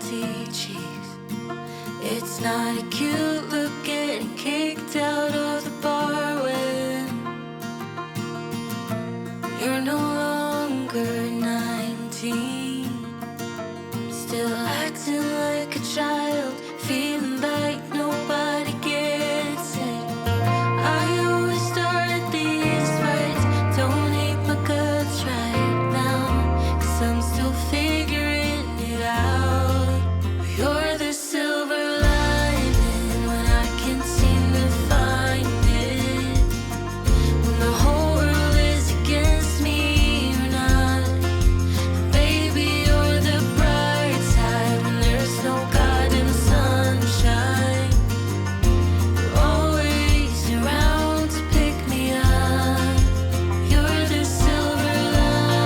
salty cheeks. It's not a cute look getting kicked out of the bar when you're no longer 19. Still acting like a child, feeling like nobody gets it. I always start these fights, don't hate my guts right now, 'cause I'm still figuring it out. You're the silver lining when I can't seem to find it. When the whole world is against me, you're not. And baby, you're the bright side when there's no goddamn sunshine. You're always around to pick me up. You're the silver lining.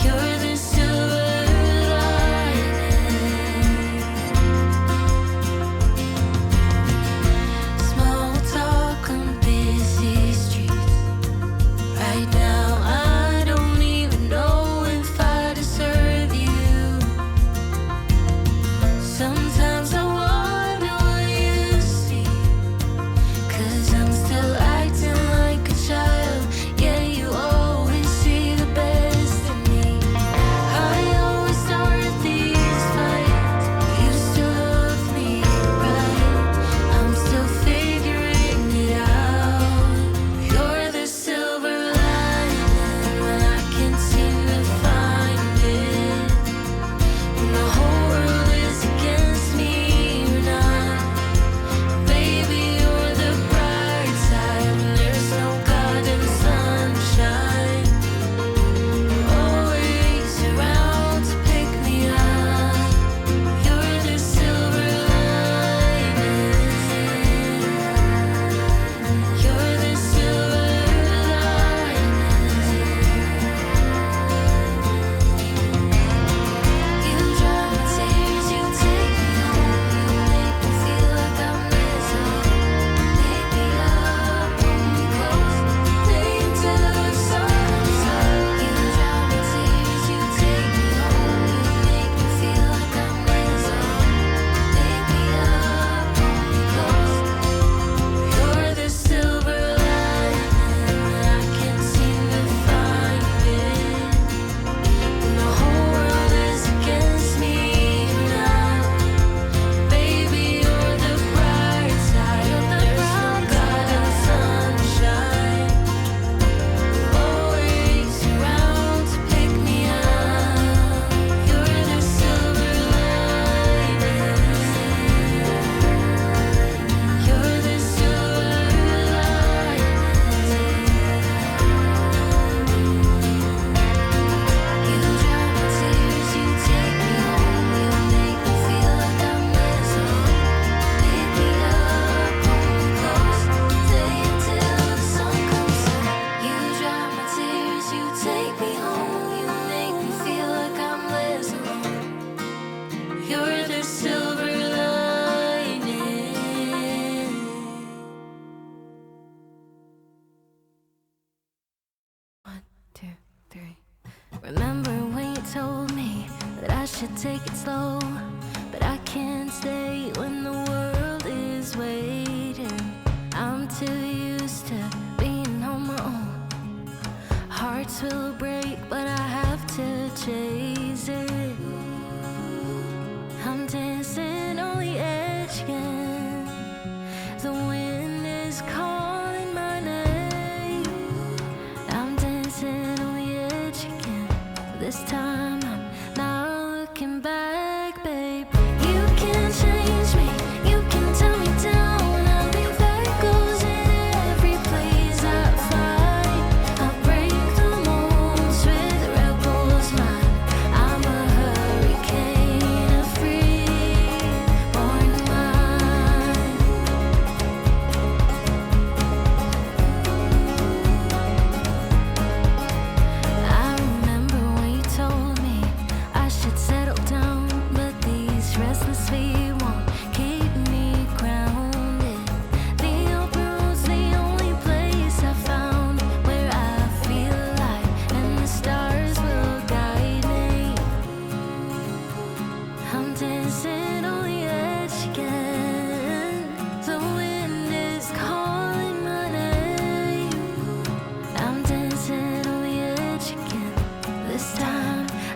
You're the silver lining. Small talk on busy streets. Right now, I don't even know if I deserve you. Sometimes I wonder what you see, 'cause I'm still acting like a child. Yeah, you always see the best in me. I always start these fights. You still love me, right? I'm still figuring it out. You're the silver lining when I can't seem to find it. When the whole world is against me, you're not. Baby, you're the bright side when there's no goddamn sunshine. You're always around to pick me up. You're the silver lining. You're the silver lining. You dry my tears, you take me home, you make me feel like I'm missing. Pick me up, hold me close, stay until the sun comes up. You dry my tears, you take me home, you make me feel like I'm missing. Pick me up, hold me close. You're the silver lining when I can't seem to find it. When the whole world is against me, you're not. Baby, you're the bright side. There's no goddamn sunshine. You're always around to pick me up. You're the silver lining. You're the silver lining. You dry my tears, you take me home, you make me feel like I'm missing. Pick me up, hold me close, stay until the sun comes up. You dry my tears, you take me home, you make me feel like I'm less alone. You're the silver lining. 1, 2, 3. Remember when you told me that I should take it slow, but I can't stay when the world is waiting. I'm too used to being on my own. Hearts will break, but I have to chase it. I'm dancing on the edge again. The wind is calling my name. I'm dancing on the edge again. This time I'm not looking back, babe. You can change me, you can tell me down. I'll leave echoes in every place I find. I'll break the molds with rebels' mind.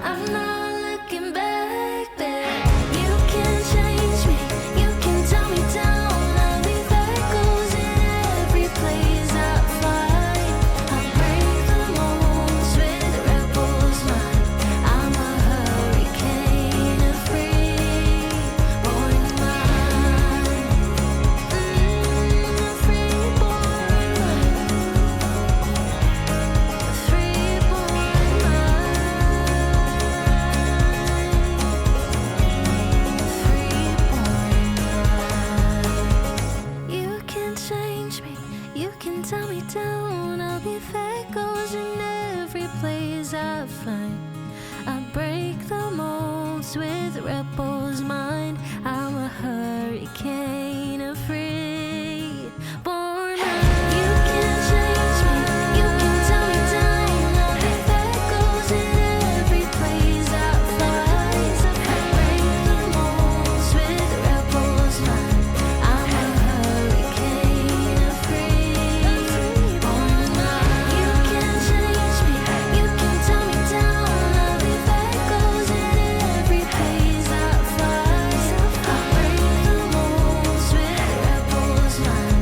I'm not looking back, babe. You can change me, you can tell me down. I'll leave echoes in every place I find. I break the molds with a rebel's mind. I'm a hurricane, a free-born mind. A free-born mind. A free-born mind. You can change me, you can tell me down. I'll be echoes in every place I find. I break the molds with a rebel's mind. I'm a hurricane, a free-born mind. You can change me, you can tell me down. I'll be echoes in every place I find. I break the molds with a rebel's mind. I'm a hurricane, a free-born mind. You can change me, you can tell me down. I'll be echoes in every place I find. I break the molds with a rebel's mind.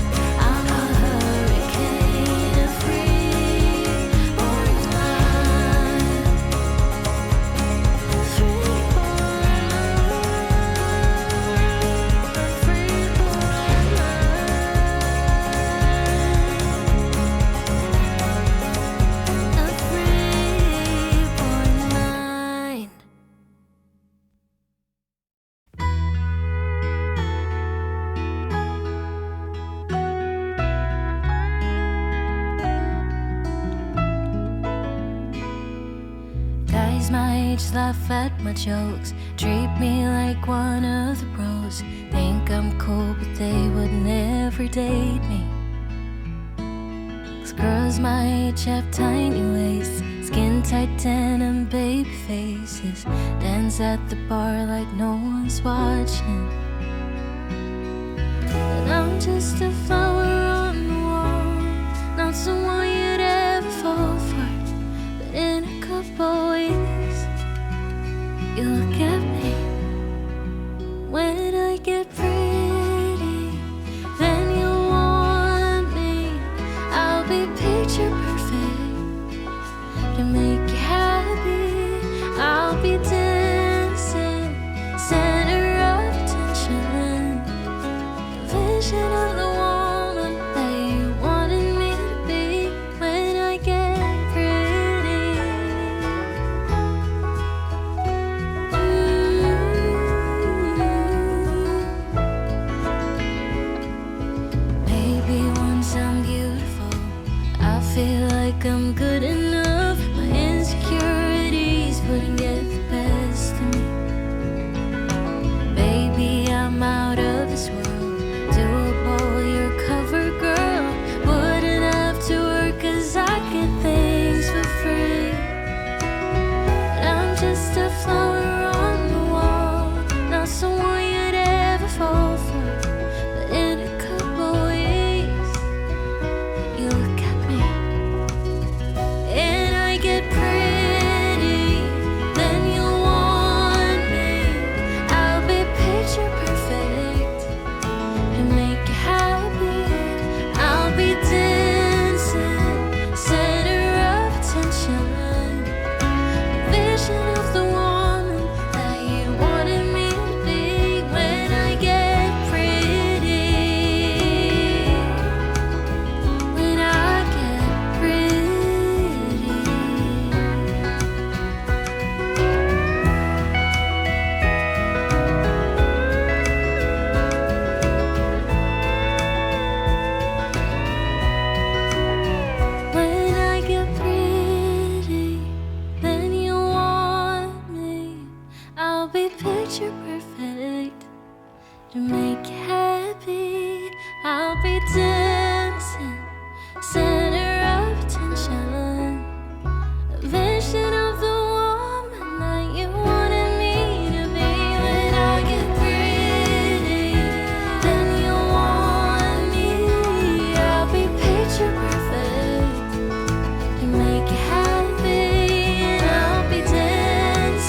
I'm a hurricane, a free-born mind. Guys my age laugh at my jokes, treat me like one of the bros. Think I'm cool, but they would never date me. 'Cause girls my age have tiny waists, skin tight denim, baby faces, dance at the bar like no one's watching. But I'm just a flower on the wall, not someone you'd ever fall for. But in a couple weeks, you look at me. When I get pretty, then you'll want me. I'll be picture perfect to make you happy. I'll be dancing, center of attention, vision of the woman that you wanted me to be. When I get pretty, maybe once I'm beautiful, I feel like I'm good enough. My insecurities wouldn't get the best of me. Baby, I'm out of this world, doable, your cover girl. Wouldn't have to work 'cause I get things for free. But I'm just a flower on the wall, not someone you'd ever fall for. But in a couple weeks, you look at me, and I get pretty, then you'll want me. I'll be picture perfect to make you happy. I'll be dancing, center of attention, vision of the woman that you wanted me to be. When I get pretty, when I get pretty. When I get pretty, then you want me. I'll be picture perfect to make you happy. I'll be dancing, center of attention, a vision of the woman that you wanted me to be. When I get pretty, then you want me. I'll be picture perfect to make you happy. And I'll be dancing,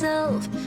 myself.